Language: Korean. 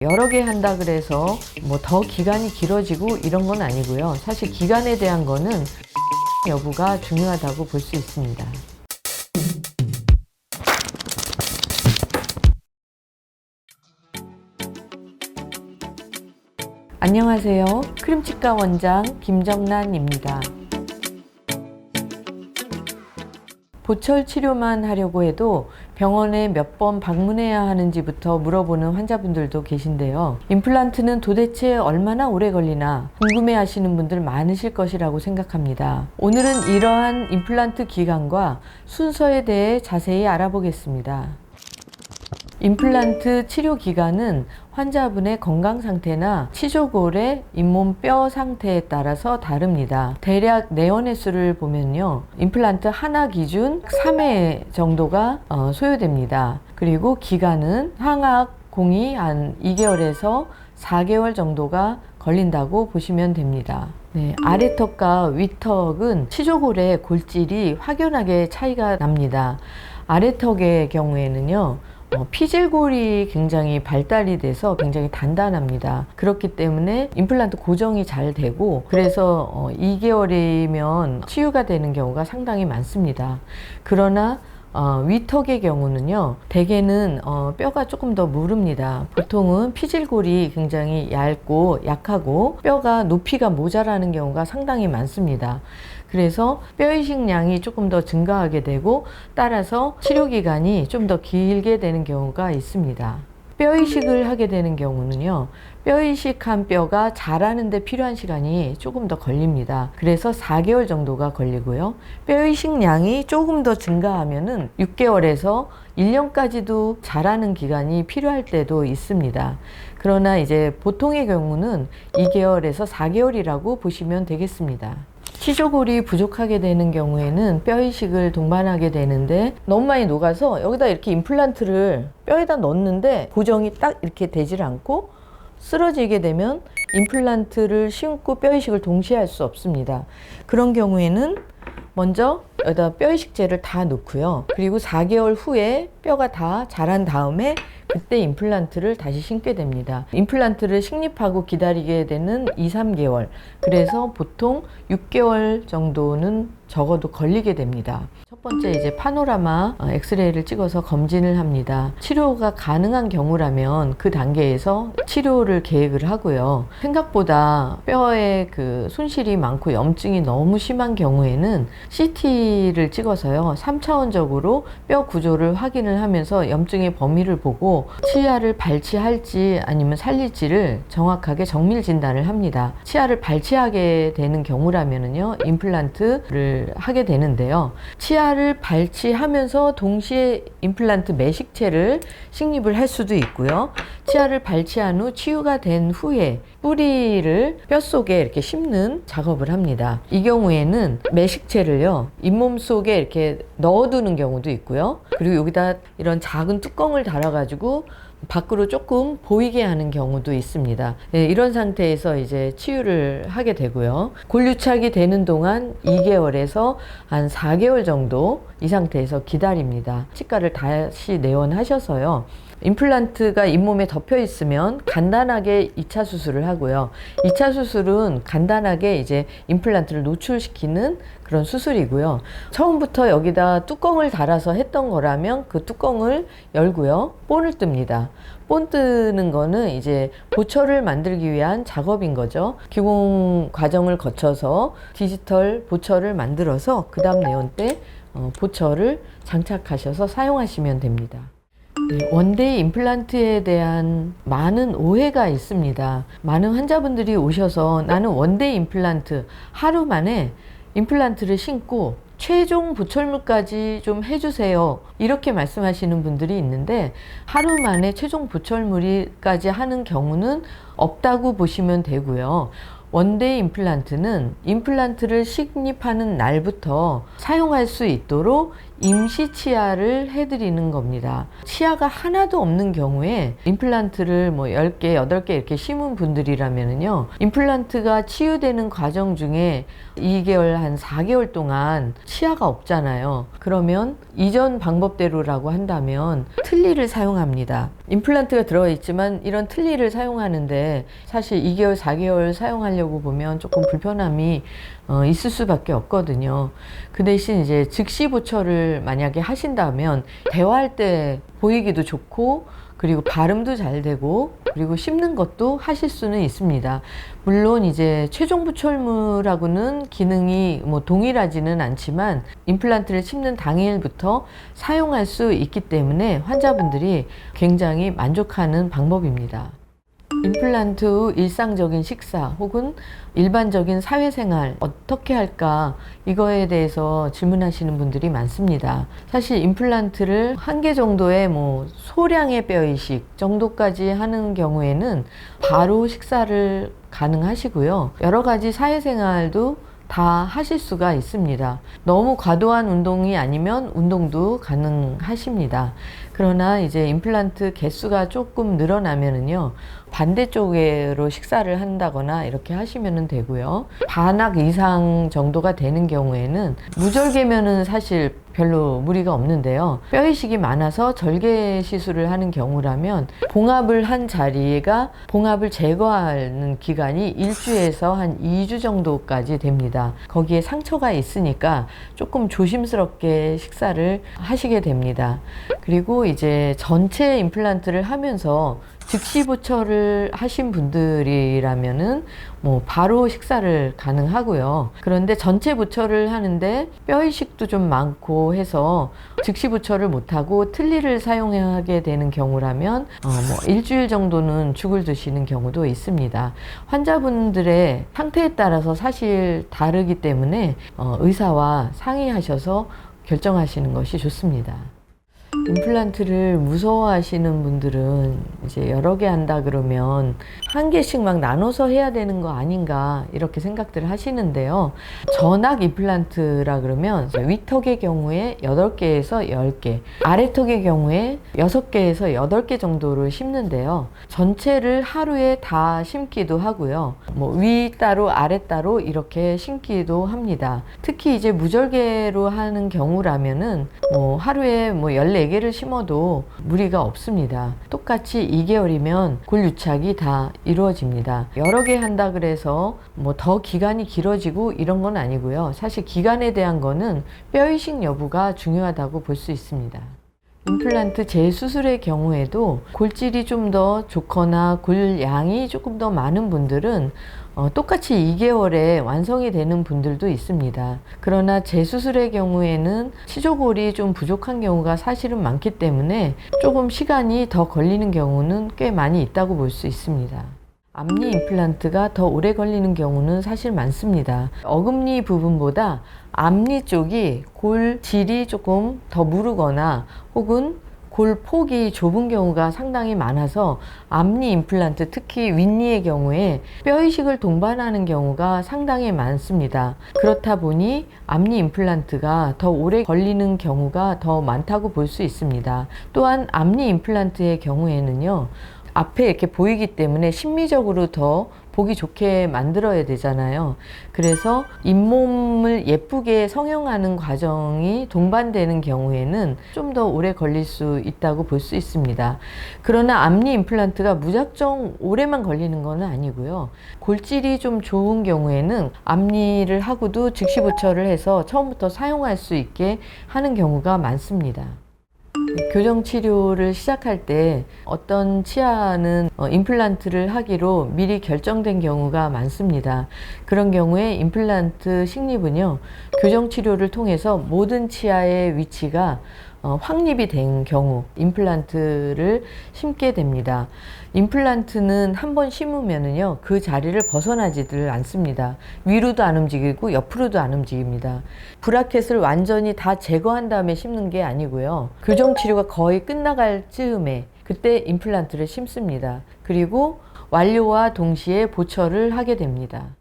여러 개 한다 그래서 뭐 더 기간이 길어지고 이런 건 아니고요. 사실 기간에 대한 거는 여부가 중요하다고 볼 수 있습니다. 안녕하세요. 크림치과 원장 김정란입니다. 보철 치료만 하려고 해도 병원에 몇 번 방문해야 하는지부터 물어보는 환자분들도 계신데요. 임플란트는 도대체 얼마나 오래 걸리나 궁금해 하시는 분들 많으실 것이라고 생각합니다. 오늘은 이러한 임플란트 기간과 순서에 대해 자세히 알아보겠습니다. 임플란트 치료 기간은 환자분의 건강 상태나 치조골의 잇몸 뼈 상태에 따라서 다릅니다. 대략 내원회 수를 보면요, 임플란트 하나 기준 3회 정도가 소요됩니다. 그리고 기간은 항악 공이 한 2개월에서 4개월 정도가 걸린다고 보시면 됩니다. 아래턱과 윗턱은 치조골의 골질이 확연하게 차이가 납니다. 아래턱의 경우에는요, 피질골이 굉장히 발달이 돼서 굉장히 단단합니다. 그렇기 때문에 임플란트 고정이 잘 되고, 그래서 2개월이면 치유가 되는 경우가 상당히 많습니다. 그러나 위턱의 경우는요, 대개는 뼈가 조금 더 무릅니다. 보통은 피질골이 굉장히 얇고 약하고 뼈가 높이가 모자라는 경우가 상당히 많습니다. 그래서 뼈이식량이 조금 더 증가하게 되고, 따라서 치료기간이 좀 더 길게 되는 경우가 있습니다. 뼈이식을 하게 되는 경우는요, 뼈이식한 뼈가 자라는 데 필요한 시간이 조금 더 걸립니다. 그래서 4개월 정도가 걸리고요. 뼈이식량이 조금 더 증가하면은 6개월에서 1년까지도 자라는 기간이 필요할 때도 있습니다. 그러나 이제 보통의 경우는 2개월에서 4개월이라고 보시면 되겠습니다. 치조골이 부족하게 되는 경우에는 뼈이식을 동반하게 되는데, 너무 많이 녹아서 여기다 이렇게 임플란트를 뼈에다 넣었는데 고정이 딱 이렇게 되질 않고 쓰러지게 되면 임플란트를 심고 뼈이식을 동시에 할 수 없습니다. 그런 경우에는 먼저 여기다 뼈이식제를 다 넣고요. 그리고 4개월 후에 뼈가 다 자란 다음에 그때 임플란트를 다시 심게 됩니다. 임플란트를 식립하고 기다리게 되는 2~3개월, 그래서 보통 6개월 정도는 적어도 걸리게 됩니다. 첫 번째, 이제 파노라마 엑스레이를 찍어서 검진을 합니다. 치료가 가능한 경우라면 그 단계에서 치료를 계획을 하고요. 생각보다 뼈에 그 손실이 많고 염증이 너무 심한 경우에는 CT를 찍어서요, 3차원적으로 뼈 구조를 확인을 하면서 염증의 범위를 보고 치아를 발치할지 아니면 살릴지를 정확하게 정밀 진단을 합니다. 치아를 발치하게 되는 경우라면은요, 임플란트를 하게 되는데요. 치아를 발치하면서 동시에 임플란트 매식체를 식립을 할 수도 있고요. 치아를 발치한 후 치유가 된 후에 뿌리를 뼛속에 이렇게 심는 작업을 합니다. 이 경우에는 매식체를요, 잇몸 속에 이렇게 넣어두는 경우도 있고요. 그리고 여기다 이런 작은 뚜껑을 달아가지고 밖으로 조금 보이게 하는 경우도 있습니다. 이런 상태에서 이제 치유를 하게 되고요. 골유착이 되는 동안 2개월에서 한 4개월 정도 이 상태에서 기다립니다. 치과를 다시 내원하셔서요, 임플란트가 잇몸에 덮여 있으면 간단하게 2차 수술을 하고요. 2차 수술은 간단하게 이제 임플란트를 노출시키는 그런 수술이고요. 처음부터 여기다 뚜껑을 달아서 했던 거라면 그 뚜껑을 열고요, 본을 뜹니다. 본 뜨는 거는 이제 보철을 만들기 위한 작업인 거죠. 기공 과정을 거쳐서 디지털 보철을 만들어서 그 다음 내원 때 보철을 장착하셔서 사용하시면 됩니다. 원데이 임플란트에 대한 많은 오해가 있습니다. 많은 환자분들이 오셔서 나는 원데이 임플란트, 하루 만에 임플란트를 심고 최종 보철물까지 좀 해주세요, 이렇게 말씀하시는 분들이 있는데, 하루 만에 최종 보철물까지 하는 경우는 없다고 보시면 되고요. 원데이 임플란트는 임플란트를 식립하는 날부터 사용할 수 있도록 임시 치아를 해드리는 겁니다. 치아가 하나도 없는 경우에 임플란트를 뭐 10개, 8개 이렇게 심은 분들이라면요, 임플란트가 치유되는 과정 중에 2개월, 한 4개월 동안 치아가 없잖아요. 그러면 이전 방법대로라고 한다면 틀니를 사용합니다. 임플란트가 들어가 있지만 이런 틀니를 사용하는데 사실 2개월, 4개월 사용하려고 보면 조금 불편함이 있을 수밖에 없거든요. 그 대신 이제 즉시 보철을 만약에 하신다면 대화할 때 보이기도 좋고, 그리고 발음도 잘 되고, 그리고 씹는 것도 하실 수는 있습니다. 물론 이제 최종 보철물하고는 기능이 뭐 동일하지는 않지만 임플란트를 심는 당일부터 사용할 수 있기 때문에 환자분들이 굉장히 만족하는 방법입니다. 임플란트 후 일상적인 식사 혹은 일반적인 사회생활 어떻게 할까, 이거에 대해서 질문하시는 분들이 많습니다. 사실 임플란트를 1개 정도의 뭐 소량의 뼈 이식 정도까지 하는 경우에는 바로 식사를 가능하시고요. 여러 가지 사회생활도 다 하실 수가 있습니다. 너무 과도한 운동이 아니면 운동도 가능하십니다. 그러나 이제 임플란트 개수가 조금 늘어나면은요, 반대쪽으로 식사를 한다거나 이렇게 하시면 되고요. 반악 이상 정도가 되는 경우에는 무절개면은 사실 별로 무리가 없는데요. 뼈 이식이 많아서 절개 시술을 하는 경우라면 봉합을 한 자리가 봉합을 제거하는 기간이 1주에서 한 2주 정도까지 됩니다. 거기에 상처가 있으니까 조금 조심스럽게 식사를 하시게 됩니다. 그리고 이제 전체 임플란트를 하면서 즉시 보철을 하신 분들이라면은 뭐 바로 식사를 가능하고요. 그런데 전체 보철을 하는데 뼈 이식도 좀 많고 해서 즉시 보철을 못하고 틀니를 사용하게 되는 경우라면 뭐 일주일 정도는 죽을 드시는 경우도 있습니다. 환자분들의 상태에 따라서 사실 다르기 때문에 의사와 상의하셔서 결정하시는 것이 좋습니다. 임플란트를 무서워하시는 분들은 이제 여러 개 한다 그러면 1개씩 막 나눠서 해야 되는 거 아닌가 이렇게 생각들을 하시는데요. 전악 임플란트라 그러면 윗턱의 경우에 8개에서 10개, 아래턱의 경우에 6개에서 8개 정도를 심는데요. 전체를 하루에 다 심기도 하고요. 뭐 위 따로 아래 따로 이렇게 심기도 합니다. 특히 이제 무절개로 하는 경우라면은 뭐 하루에 뭐 14개를 심어도 무리가 없습니다. 똑같이 2개월이면 골유착이 다 이루어집니다. 여러 개 한다 그래서 뭐 더 기간이 길어지고 이런 건 아니고요. 사실 기간에 대한 거는 뼈 이식 여부가 중요하다고 볼 수 있습니다. 임플란트 재수술의 경우에도 골질이 좀 더 좋거나 골 양이 조금 더 많은 분들은 똑같이 2개월에 완성이 되는 분들도 있습니다. 그러나 재수술의 경우에는 치조골이 좀 부족한 경우가 사실은 많기 때문에 조금 시간이 더 걸리는 경우는 꽤 많이 있다고 볼 수 있습니다. 앞니 임플란트가 더 오래 걸리는 경우는 사실 많습니다. 어금니 부분보다 앞니 쪽이 골질이 조금 더 무르거나 혹은 골 폭이 좁은 경우가 상당히 많아서 앞니 임플란트, 특히 윗니의 경우에 뼈 이식을 동반하는 경우가 상당히 많습니다. 그렇다 보니 앞니 임플란트가 더 오래 걸리는 경우가 더 많다고 볼 수 있습니다. 또한 앞니 임플란트의 경우에는요, 앞에 이렇게 보이기 때문에 심미적으로 더 보기 좋게 만들어야 되잖아요. 그래서 잇몸을 예쁘게 성형하는 과정이 동반되는 경우에는 좀 더 오래 걸릴 수 있다고 볼 수 있습니다. 그러나 앞니 임플란트가 무작정 오래만 걸리는 건 아니고요. 골질이 좀 좋은 경우에는 앞니를 하고도 즉시 보철을 해서 처음부터 사용할 수 있게 하는 경우가 많습니다. 교정 치료를 시작할 때 어떤 치아는 임플란트를 하기로 미리 결정된 경우가 많습니다. 그런 경우에 임플란트 식립은요, 교정 치료를 통해서 모든 치아의 위치가 확립이 된 경우 임플란트를 심게 됩니다. 임플란트는 한번 심으면은요, 그 자리를 벗어나지를 않습니다. 위로도 안 움직이고 옆으로도 안 움직입니다. 브라켓을 완전히 다 제거한 다음에 심는 게 아니고요, 교정 치료가 거의 끝나갈 즈음에 그때 임플란트를 심습니다. 그리고 완료와 동시에 보철을 하게 됩니다.